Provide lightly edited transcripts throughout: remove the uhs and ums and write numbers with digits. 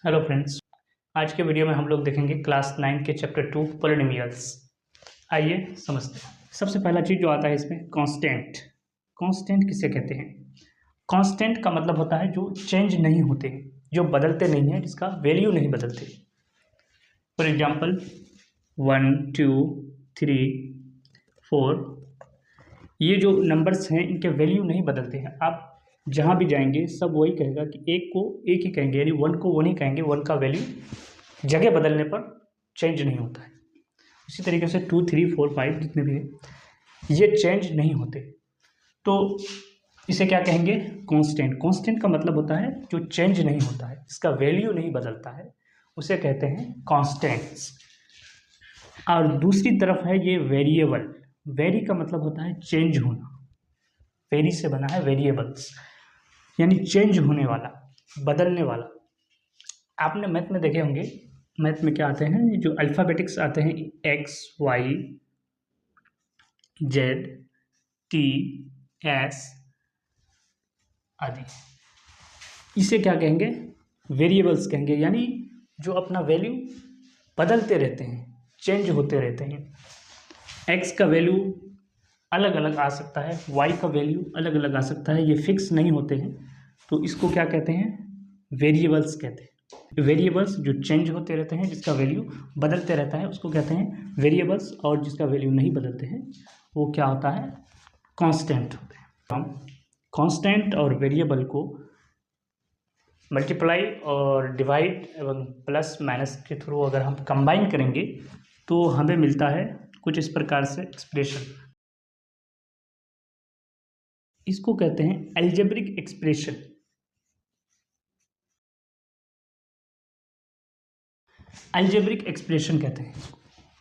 Hello friends, आज के video में हम लोग देखेंगे क्लास 9 के चैप्टर 2 पॉलिनोमियल्स। आइए समझते हैं। सबसे पहला चीज़ जो आता है इसमें कांस्टेंट। कांस्टेंट किसे कहते हैं? कांस्टेंट का मतलब होता है जो चेंज नहीं होते, जो बदलते नहीं हैं, जिसका वैल्यू नहीं बदलते। फॉर एग्जांपल 1 2 3 4, ये जो नंबर्स हैं इनके वैल्यू नहीं बदलते हैं। आप जहाँ भी जाएंगे सब वही कहेगा कि एक को एक ही कहेंगे, यानी 1 को 1 ही कहेंगे। 1 का वैल्यू जगह बदलने पर चेंज नहीं होता है। इसी तरीके से 2 3 4 5 जितने भी हैं ये चेंज नहीं होते, तो इसे क्या कहेंगे? कांस्टेंट। कांस्टेंट का मतलब होता है जो चेंज नहीं होता है, इसका वैल्यू नहीं बदलता है, उसे कहते हैं कांस्टेंट्स। और दूसरी तरफ है ये वेरिएबल। वेरी का मतलब होता है चेंज होना। वेरी से बना है वेरिएबल्स, यानी चेंज होने वाला, बदलने वाला। आपने मैथ में देखे होंगे, मैथ में क्या आते हैं, जो अल्फ़ाबेटिक्स आते हैं, X Y Z T S आदि, इसे क्या कहेंगे? वेरिएबल्स कहेंगे, यानी जो अपना वैल्यू बदलते रहते हैं, चेंज होते रहते हैं। एक्स का वैल्यू अलग अलग आ सकता है, वाई का वैल्यू अलग अलग आ सकता है, ये फिक्स नहीं होते हैं, तो इसको क्या कहते हैं? वेरिएबल्स कहते हैं। वेरिएबल्स जो चेंज होते रहते हैं, जिसका वैल्यू बदलते रहता है, उसको कहते हैं वेरिएबल्स, और जिसका वैल्यू नहीं बदलते हैं वो क्या होता है? कांस्टेंट होते हैं। हम कांस्टेंट और वेरिएबल को मल्टीप्लाई और डिवाइड एवं प्लस माइनस के थ्रू अगर हम कंबाइन करेंगे तो हमें मिलता है कुछ इस प्रकार से एक्सप्रेशन। इसको कहते हैं अलजेब्रिक एक्सप्रेशन। अलजेब्रिक एक्सप्रेशन कहते हैं इसको।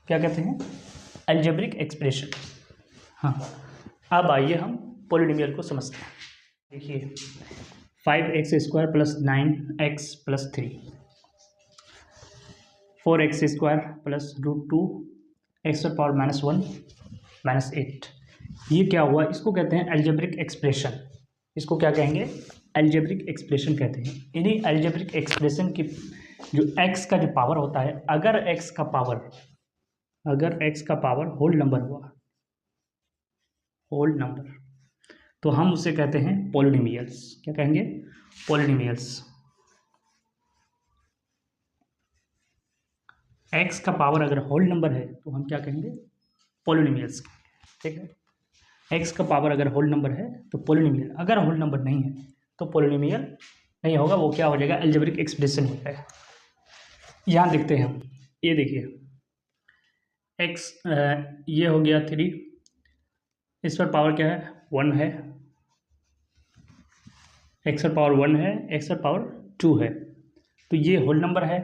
क्या कहते हैं? Algebraic expression. हाँ, अब आइए हम पॉलिनोमियल को समझते हैं। देखिए 5x² plus 9x plus 3, 4x² plus √2 x power -1 -8, ये क्या हुआ? इसको कहते हैं अलजेब्रिक एक्सप्रेशन। इसको क्या कहेंगे? अलजेब्रिक एक्सप्रेशन कहते हैं। इन्हीं अलजेब्रिक एक्सप्रेशन की जो x का जो पावर होता है, अगर x का पावर होल नंबर हुआ, होल नंबर, तो हम उसे कहते हैं पॉलिनोमियल्स। क्या कहेंगे? पॉलिनोमियल्स। x का पावर अगर होल नंबर है तो हम क्या कहेंगे? पॉलिनोमियल्स। ठीक है, x का पावर अगर होल नंबर है तो पॉलिनोमियल, अगर होल नंबर नहीं है तो पॉलिनोमियल नहीं होगा, वो क्या हो जाएगा? अलजेब्रिक एक्सप्रेशन हो जाएगा। यहाँ देखते हैं हम, ये देखिए x ये हो गया 3, इस पर पावर क्या है? 1 है, x पर पावर 1 है, x पर पावर 2 है, तो ये होल नंबर है।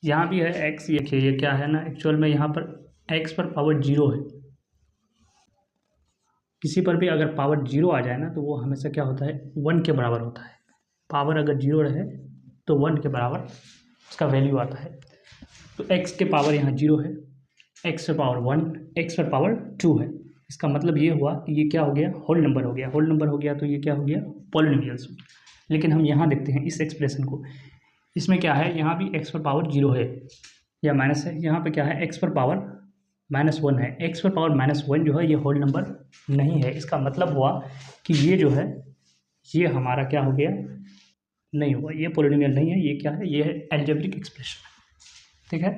यहाँ भी है x, ये देखिए ये क्या है ना, एक्चुअल में यहाँ पर x पर पावर 0 है। किसी पर भी अगर पावर 0 आ जाए ना तो वो हमेशा क्या होता है? 1 के बराबर होता है। पावर अगर 0 रहे तो 1 के बराबर उसका वैल्यू आता है। तो x के पावर यहाँ 0 है, x पर पावर 1, x पर पावर 2 है। इसका मतलब ये हुआ कि ये क्या हो गया? होल नंबर हो गया। होल नंबर हो गया तो ये क्या हो गया? पॉलिनोमियल्स। लेकिन हम यहाँ देखते हैं इस एक्सप्रेशन को, इसमें क्या है? यहाँ भी x पर पावर 0 है या माइनस है, यहाँ पे क्या है? x पर पावर -1 है। x पर पावर -1 जो है ये होल नंबर नहीं है। इसका मतलब हुआ कि ये जो है ये हमारा क्या हो गया? नहीं हुआ, ये पॉलिनोमियल नहीं है। ये क्या है? ये है अलजेब्रिक एक्सप्रेशन। ठीक है,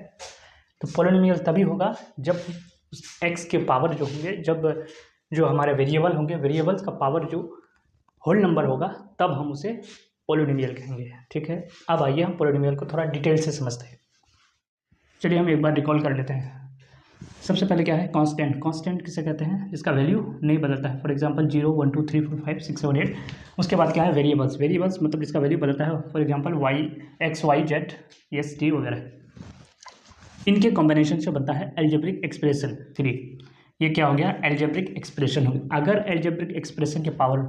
तो पॉलिनोमियल तभी होगा जब x के पावर जो होंगे, जब जो हमारे वेरिएबल होंगे, वेरिएबल्स का पावर जो होल नंबर होगा, तब हम उसे पॉलिनोमियल कहेंगे। ठीक है, अब आइए हम पॉलिनोमियल को थोड़ा डिटेल से समझते हैं। चलिए हम एक बार रिकॉल कर लेते हैं। सबसे पहले क्या है? कांस्टेंट। कांस्टेंट किसे कहते हैं? जिसका वैल्यू नहीं बदलता है। For example 0 1 2 3 4 5 6 7 8। उसके बाद क्या है? वेरिएबल्स। वेरिएबल्स मतलब जिसका वैल्यू बदलता है। For example x y z s t वगैरह, इनके कॉम्बिनेशन से बनता है अलजेब्रिक एक्सप्रेशन 3। ये क्या हो गया? अलजेब्रिक एक्सप्रेशन हो गया। अगर अलजेब्रिक एक्सप्रेशन के पावर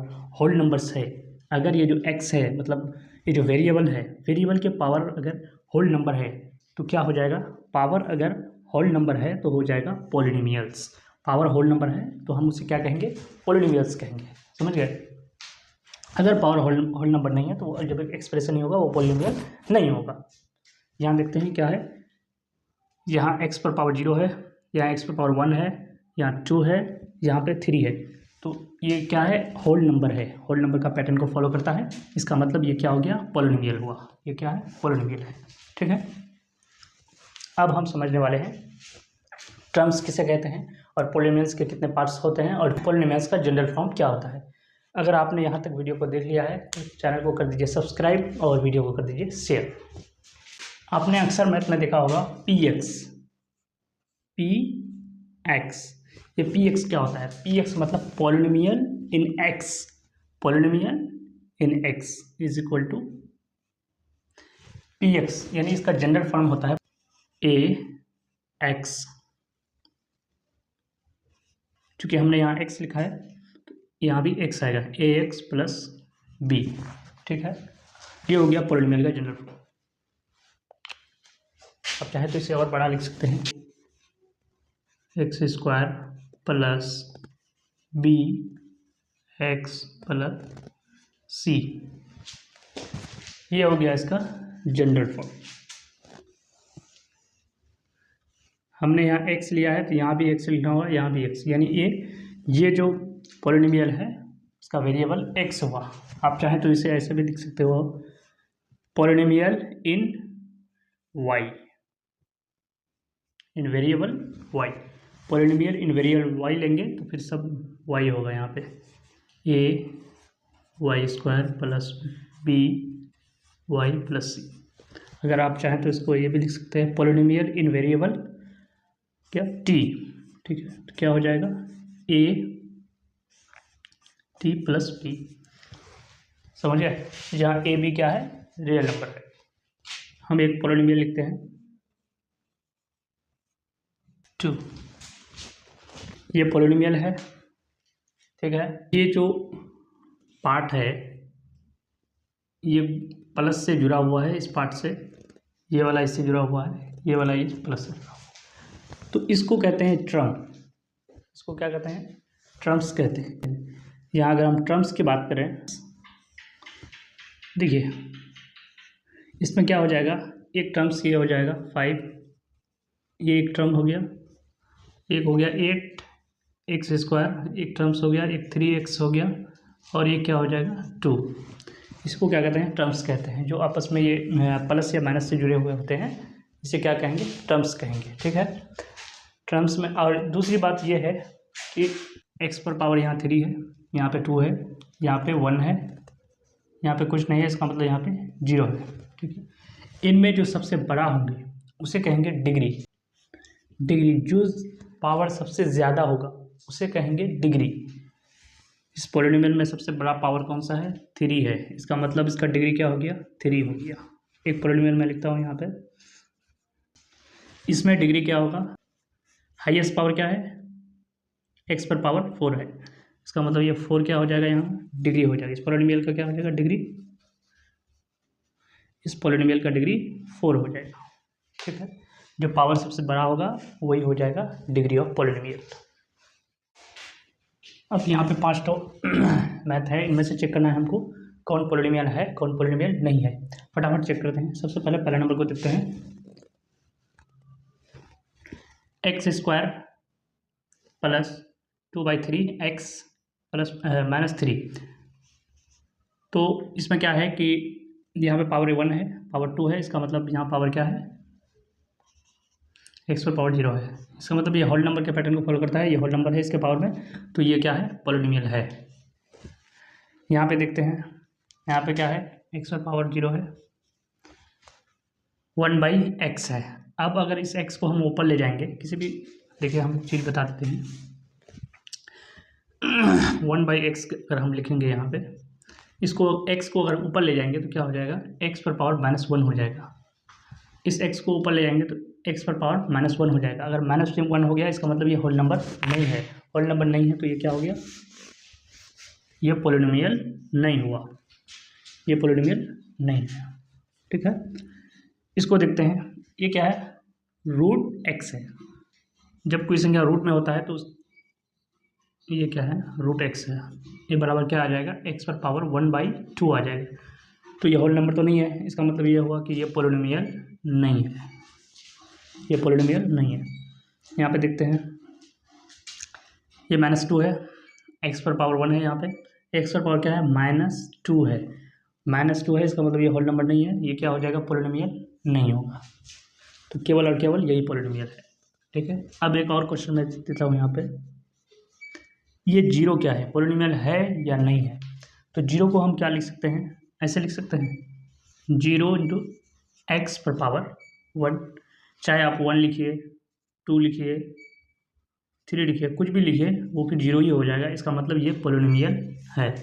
होल नंबर्स है, अगर ये जो x है, मतलब ये जो वेरिएबल है, वेरिएबल के पावर अगर होल नंबर है तो क्या हो जाएगा? पावर अगर होल नंबर है तो हो जाएगा पॉलिनोमियल्स। पावर होल नंबर है तो हम उसे क्या कहेंगे? पॉलिनोमियल्स कहेंगे। समझ गए? अगर पावर होल नंबर नहीं है तो वो अलजेब्रिक एक्सप्रेशन नहीं होगा, वो पॉलिनोमियल नहीं होगा। यहाँ देखते हैं क्या है, यहाँ x पर पावर 0 है, यहाँ x पर पावर 1 है, यहाँ 2 है, यहाँ पे 3 है। तो ये क्या है, होल नंबर है, होल नंबर का पैटर्न को फॉलो करता है। इसका मतलब ये क्या हो गया, पॉलिनोमियल हुआ। ये क्या है, पॉलिनोमियल है। ठीक है, अब हम समझने वाले हैं टर्म्स किसे कहते हैं और पॉलिनोमियल्स के कितने पार्ट्स होते हैं और पॉलिनोमियल्स का जनरल फॉर्म क्या होता है। अगर आपने यहाँ तक वीडियो को देख लिया है तो चैनल को कर दीजिए सब्सक्राइब और वीडियो को कर दीजिए शेयर। आपने अक्सर मैथ में देखा होगा px, ये px क्या होता है, px मतलब polynomial in x, polynomial in x is equal to px, यानी इसका जनरल फॉर्म होता है ax। चूँकि हमने यहाँ x लिखा है तो यहाँ भी x आएगा, ax प्लस b। ठीक है, ये हो गया पॉलिनोमियल का जनरल फॉर्म। अब चाहे तो इसे और बड़ा लिख सकते हैं, x square plus b x plus c, ये हो गया इसका जनरल फॉर्म। हमने यहाँ x लिया है तो यहाँ भी x लिखना होगा, यहाँ भी x, यानी ये जो पॉलिनोमियल है इसका वेरिएबल x हुआ। आप चाहें तो इसे ऐसे भी लिख सकते हो, पॉलिनोमियल इन y, इन वेरिएबल y, पॉलिनोमियल इन वेरिएबल y लेंगे तो फिर सब y होगा। यहाँ पे a y square plus b y plus c. अगर आप चाहें तो इसको ये भी लिख सकते हैं, पॉलिनोमियल इन वेरिएबल क्या t। ठीक है, तो क्या हो जाएगा, a t प्लस b। समझ गए, जहाँ a b क्या है, रियल नंबर है। हम एक पॉलिनोमियल लिखते हैं 2, ये पॉलिनोमियल है। ठीक है, ये जो पार्ट है ये प्लस से जुड़ा हुआ है, इस पार्ट से, ये वाला इससे जुड़ा हुआ है, ये वाला ये प्लस से जुड़ा हुआ है, तो इसको कहते हैं ट्रम। इसको क्या कहते हैं, ट्रम्स कहते हैं। यहाँ अगर हम ट्रम्स की बात करें, देखिए इसमें क्या हो जाएगा, एक टर्म्स ये हो जाएगा 5, ये एक टर्म हो गया, एक हो गया 8 एक्स स्क्वायर, एक टर्म्स हो गया, एक 3x हो गया, और ये क्या हो जाएगा 2। इसको क्या कहते हैं, टर्म्स कहते हैं। जो आपस में ये प्लस या माइनस से जुड़े हुए होते हैं इसे क्या कहेंगे, टर्म्स कहेंगे। ठीक है, टर्म्स में। और दूसरी बात ये है कि x पर पावर यहाँ 3 है, यहाँ पे 2 है, यहाँ पे 1 है, यहाँ पे कुछ नहीं है, इसका मतलब यहाँ पे 0 है। ठीक है, इनमें जो सबसे बड़ा होंगे उसे कहेंगे डिग्री। डिग्री, जो पावर सबसे ज़्यादा होगा उसे कहेंगे डिग्री। इस पॉलिनोमियल में सबसे बड़ा पावर कौन सा है, 3 है, इसका मतलब इसका डिग्री क्या हो गया, 3 हो गया। एक पॉलिनोमियल मैं लिखता हूँ यहाँ पे, इसमें डिग्री क्या होगा, हाईएस्ट पावर क्या है, x पर पावर 4 है, इसका मतलब ये 4 क्या हो जाएगा, यहाँ डिग्री हो जाएगा। इस पॉलिनोमियल का क्या हो जाएगा, डिग्री, इस पॉलिनोमियल का डिग्री 4 हो जाएगा। ठीक है, जो पावर सबसे बड़ा होगा वही हो जाएगा डिग्री ऑफ पॉलिनोमियल। अब यहाँ पे 5 तो मैथ है, इनमें से चेक करना है हमको कौन पॉलिनोमियल है कौन पॉलिनोमियल नहीं है। फटाफट चेक करते हैं। सबसे पहले पहला नंबर को देखते हैं, x square plus 2/3 x plus -3। तो इसमें क्या है कि यहाँ पे पावर 1 है, पावर 2 है, इसका मतलब यहाँ पावर क्या है, x पर पावर 0 है। इसका मतलब ये होल नंबर के पैटर्न को फॉलो करता है, ये होल नंबर है इसके पावर में, तो ये क्या है, पॉलिनोमियल है। यहाँ पे देखते हैं, यहाँ पे क्या है, x पर पावर 0 है, 1/x है। अब अगर इस x को हम ऊपर ले जाएंगे किसी भी, देखिए हम चीज़ बता देते हैं, 1/x अगर हम लिखेंगे यहाँ पे, इसको x को अगर ऊपर ले जाएंगे तो क्या हो जाएगा, x पर पावर -1 हो जाएगा। इस x को ऊपर ले जाएंगे तो x पर पावर -1 हो जाएगा। अगर -1 हो गया इसका मतलब ये होल नंबर नहीं है, होल नंबर नहीं है तो ये क्या हो गया, ये पॉलिनोमियल नहीं हुआ, ये पॉलिनोमियल नहीं है। ठीक है, इसको देखते हैं, ये क्या है, √x है। जब कोई संख्या रूट में होता है तो ये क्या है, √x है, ये बराबर क्या आ जाएगा, x पर पावर 1/2 आ जाएगा। तो ये होल नंबर तो नहीं है, इसका मतलब ये हुआ कि ये पॉलिनोमियल नहीं है, ये पॉलिनोमियल नहीं है। यहाँ पे देखते हैं, ये -2 है, x पर पावर 1 है, यहाँ पे x पर पावर क्या है, -2 है, -2 है, इसका मतलब ये होल नंबर नहीं है, ये क्या हो जाएगा, पॉलिनोमियल नहीं होगा। तो केवल और केवल यही पॉलिनोमियल है। ठीक है, अब एक और क्वेश्चन मैं देता हूँ यहाँ पे, ये जीरो क्या है, पॉलिनोमियल है या नहीं है। तो जीरो को हम क्या लिख सकते हैं, ऐसे लिख सकते हैं, 0 इंटू एक्स पर पावर 1, चाहे आप 1 लिखिए, 2 लिखिए, 3 लिखिए, कुछ भी लिखिए, वो फिर जीरो ही हो जाएगा। इसका मतलब ये पॉलिनोमियल है।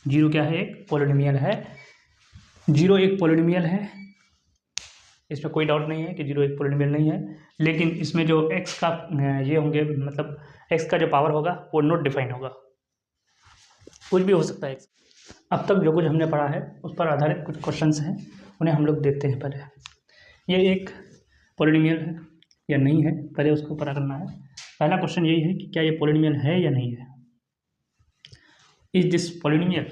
जीरो क्या है, एक पॉलिनोमियल है। जीरो एक पॉलिनोमियल है, इसमें कोई डाउट नहीं है कि जीरो एक पॉलिनोमियल नहीं है। लेकिन इसमें जो एक्स का ये होंगे, मतलब एक्स का जो पावर होगा वो नॉट डिफाइन होगा, कुछ भी हो सकता है। अब तक जो कुछ हमने पढ़ा है उस पर आधारित कुछ क्वेश्चंस हैं, उन्हें हम लोग देखते हैं। पहले ये एक पॉलिनोमियल है या नहीं है, पहले उसको पता करना है। पहला क्वेश्चन यही है कि क्या ये पॉलिनोमियल है या नहीं है। Is this polynomial.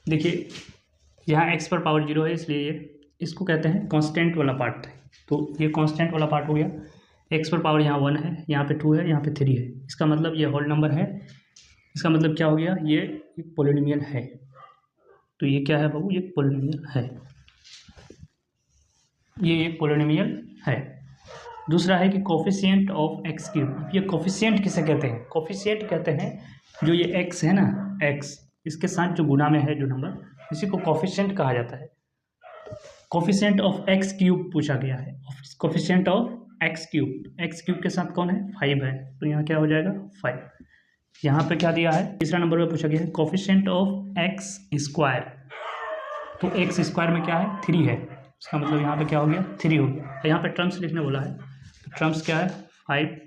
देखिए यहाँ एक्स पर पावर 0 है, इसलिए ये इसको कहते हैं कांस्टेंट वाला पार्ट। तो ये कांस्टेंट वाला पार्ट हो गया। एक्स पर पावर यहाँ 1 है, यहाँ पे 2 है, यहाँ पे 3 है, इसका मतलब ये होल नंबर है। इसका मतलब क्या हो गया, ये एक पॉलिनोमियल है। तो ये क्या है बाबू, ये पॉलिनोमियल है, ये एक पॉलिनोमियल है। दूसरा है कि कोफिशिएंट ऑफ एक्स क्यूब। ये कोफिशिएंट किसे कहते हैं, कोफिशिएंट कहते हैं जो ये एक्स है ना, एक्स इसके साथ जो गुना में है जो नंबर, इसी को कोफिशिएंट कहा जाता है। कोफिशिएंट ऑफ एक्स क्यूब पूछा गया है, coefficient of x cube, x cube के साथ कौन है, 5 है, तो यहाँ क्या हो जाएगा 5। यहाँ पे क्या दिया है, तीसरा नंबर पे पूछा गया है कोफिशिएंट ऑफ एक्स स्क्वायर। तो एक्स स्क्वायर में क्या है, 3 है, इसका मतलब यहाँ पे क्या हो गया, 3 हो गया। यहाँ पे टर्म्स लिखने बोला है, तो टर्म्स क्या है, 5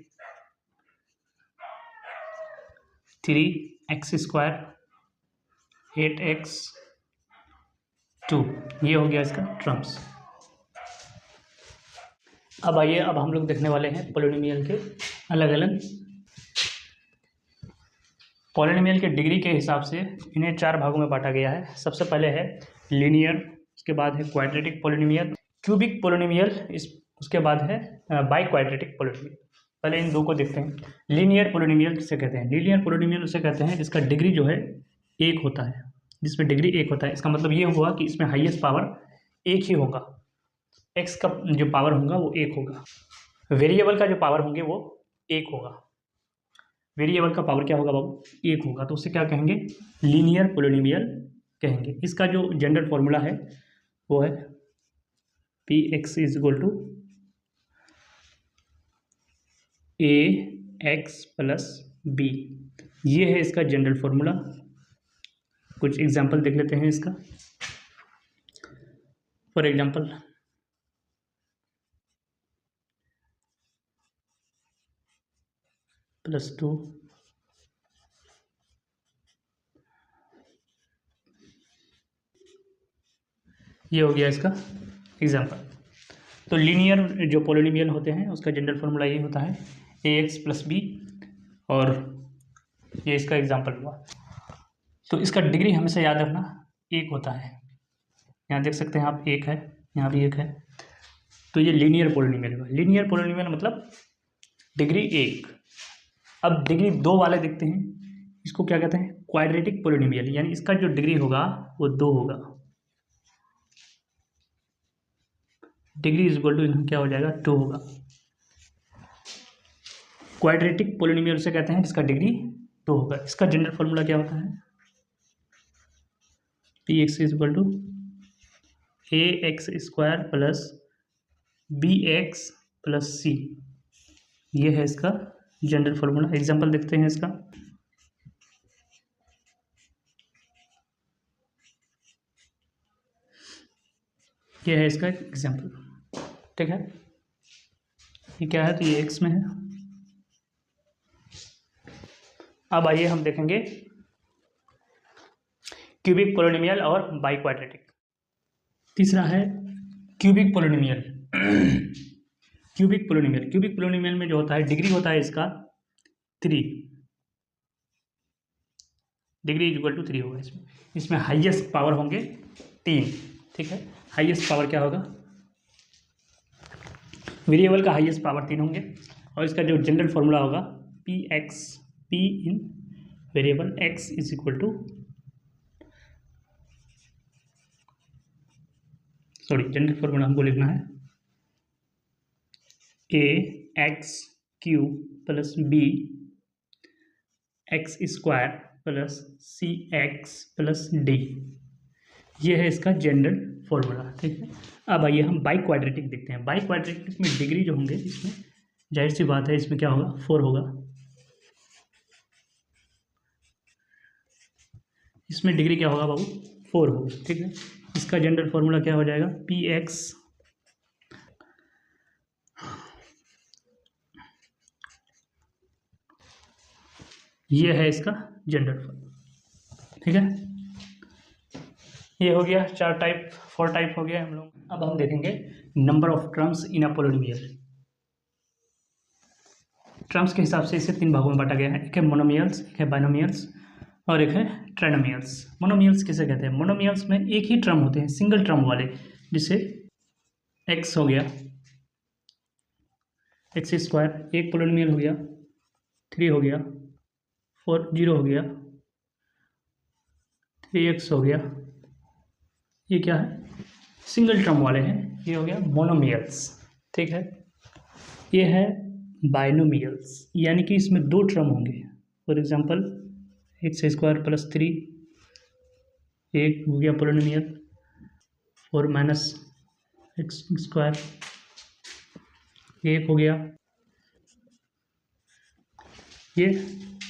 3 एक्स स्क्वायर 8x 2, ये हो गया इसका टर्म्स। अब आइए, अब हम लोग देखने वाले हैं पॉलिनोमियल के अलग अलग, पॉलिनोमियल के डिग्री के हिसाब से इन्हें 4 भागों में बांटा गया है। सबसे पहले है लीनियर, उसके बाद है क्वाड्रेटिक पॉलिनोमियल, क्यूबिक पॉलिनोमियल, उसके बाद है बाई क्वाड्रेटिक पॉलिनोमियल। पहले इन दो को देखते हैं। लीनियर पॉलिनोमियल किसे कहते हैं, लीनियर पॉलिनोमियल उसे कहते हैं जिसका डिग्री जो है 1 होता है, जिसमें डिग्री 1 होता है। इसका मतलब ये हुआ कि इसमें हाईएस्ट पावर 1 ही होगा, एक्स का जो पावर होगा वो 1 होगा, वेरिएबल का जो पावर होंगे वो 1 होगा। वेरिएबल का पावर क्या होगा बाबू, 1 होगा, तो उससे क्या कहेंगे, लीनियर पॉलिनोमियल कहेंगे। इसका जो जनरल फॉर्मूला है वो है P x is equal to A X plus B, ये है इसका जनरल फॉर्मूला। कुछ एग्जांपल देख लेते हैं इसका। फॉर एग्जांपल +2 ये हो गया इसका एग्जांपल। तो लीनियर जो पॉलिनोमियल होते हैं उसका जनरल फॉर्मूला ये होता है ax प्लस बी, और ये इसका एग्जांपल हुआ। तो इसका डिग्री हमेशा याद रखना 1 होता है। यहाँ देख सकते हैं आप 1 है, यहाँ भी 1 है, तो ये लीनियर पॉलिनोमियल हुआ। लीनियर पॉलिनोमियल मतलब डिग्री 1। अब डिग्री 2 वाले देखते हैं, इसको क्या कहते हैं, क्वाड्रेटिक पॉलिनोमियल, यानी इसका जो डिग्री होगा वो 2 होगा। डिग्री इज इक्वल टू क्या हो जाएगा, 2 होगा। क्वाड्रेटिक पॉलिनोमियल से कहते हैं जिसका डिग्री 2 होगा। इसका जनरल फॉर्मूला क्या होता है, P x is equal to A x square plus b x plus c, ये है इसका जनरल फॉर्मूला। एग्जांपल देखते हैं इसका। ये है इसका एग्जांपल, ठीक है। ये क्या है, तो ये एक्स में है। अब आइए हम देखेंगे क्यूबिक पॉलिनोमियल और बाई क्वाड्रेटिक। तीसरा है cubic polynomial. Cubic polynomial, cubic polynomial में जो होता है डिग्री होता है इसका 3, डिग्री इज इक्वल टू 3 होगा। इसमें हाईएस्ट पावर होंगे 3, ठीक है। हाईएस्ट पावर क्या होगा वेरिएबल का हाईएस्ट पावर 3 होंगे और इसका जो जनरल फॉर्मूला होगा p in variable x is equal to general formula हमको लिखना है a x cube plus b x square plus c x plus d, ये है इसका जनरल फॉर्मूला। ठीक है, अब आइए हम बाई क्वाड्रेटिक देखते हैं। बाई क्वाड्रेटिक में डिग्री जो होंगे इसमें जाहिर सी बात है इसमें क्या होगा 4 होगा, इसमें डिग्री क्या होगा बाबू 4 होगा। ठीक है, इसका जनरल फॉर्मूला क्या हो जाएगा पी एक्स ये है इसका जनरल फॉर्मूला। ठीक है, ये हो गया 4 टाइप हो गया हम लोग। अब हम देखेंगे number of terms in a polynomial. Terms के हिसाब से इसे 3 भागों में बांटा गया है, एक है मोनोमियल्स, एक है बाइनोमियल्स और एक है ट्राइनोमियल्स। मोनोमियल्स किसे कहते हैं? मोनोमियल्स में एक ही टर्म होते हैं, सिंगल टर्म वाले, जिसे एक्स हो गया एक्स स्क्वायर, एक पोलिनोमियल हो गया 3 हो गया 4 0 हो गया 3x हो गया, ये क्या है सिंगल टर्म वाले हैं, ये हो गया मोनोमियल्स। ठीक है, ये है बाइनोमियल्स, यानी कि इसमें 2 टर्म होंगे। For example x square plus 3 एक हो गया पोलिनोमियल 4 माइनस एक्स स्क्वायर एक हो गया, ये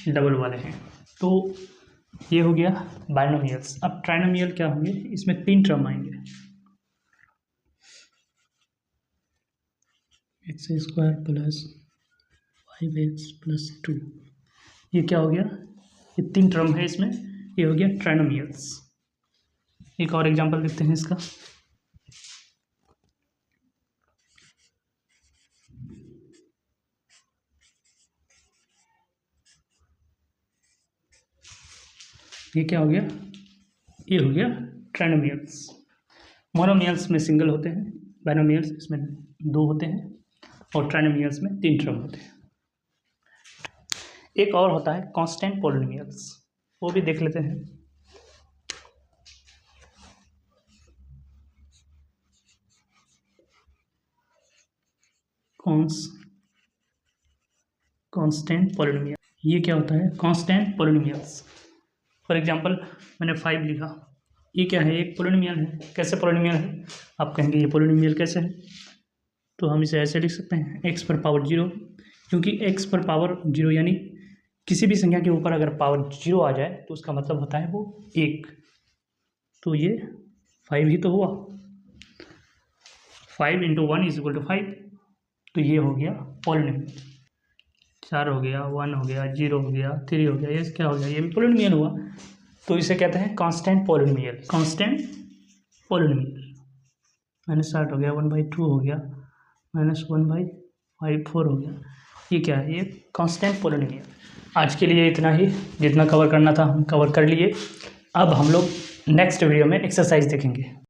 डबल वाले हैं, तो ये हो गया बाइनोमियल्स। अब ट्राइनोमियल क्या होंगे? इसमें 3 टर्म आएंगे, x square plus 5x plus 2, ये क्या हो गया? ये 3 टर्म है इसमें, ये हो गया ट्राइनोमियल्स। एक और एग्जांपल देखते हैं इसका। ये क्या हो गया? ये हो गया ट्राइनोमियल्स। मोनोमियल्स में सिंगल होते हैं, बाइनोमियल्स इसमें 2 होते हैं और ट्राइनोमियल्स में 3 टर्म होते हैं। एक और होता है कांस्टेंट पोलिनोमियल्स, वो भी देख लेते हैं। कांस्टेंट पोलिनोमियल, ये क्या होता है? Constant polynomials. फॉर एग्जांपल मैंने 5 लिखा, ये क्या है? एक पोलिनोमियल है। कैसे पोलिनोमियल है? आप कहेंगे ये पोलिनोमियल कैसे है? तो हम इसे ऐसे लिख सकते हैं x पर पावर 0, क्योंकि x पर पावर 0 यानी किसी भी संख्या के ऊपर अगर पावर 0 आ जाए तो उसका मतलब होता है वो 1, तो ये 5 ही तो हुआ। 5 × 1 = 5, तो ये हो गया पोलिनोमियल। 4 हो गया, 1 हो गया, 0 हो गया, 3 हो गया, ये क्या हो गया? ये भी पोलिनोमियल हुआ, तो इसे कहते हैं कांस्टेंट पोलिनोमियल। कांस्टेंट पोलिनोमियल -8 हो गया, 1/2 हो गया, -1/5 4 हो गया, ये क्या है? ये कांस्टेंट पोलिनोमियल। आज के लिए इतना ही, जितना कवर करना था हम कवर कर लिए। अब हम लोग नेक्स्ट वीडियो में एक्सरसाइज देखेंगे।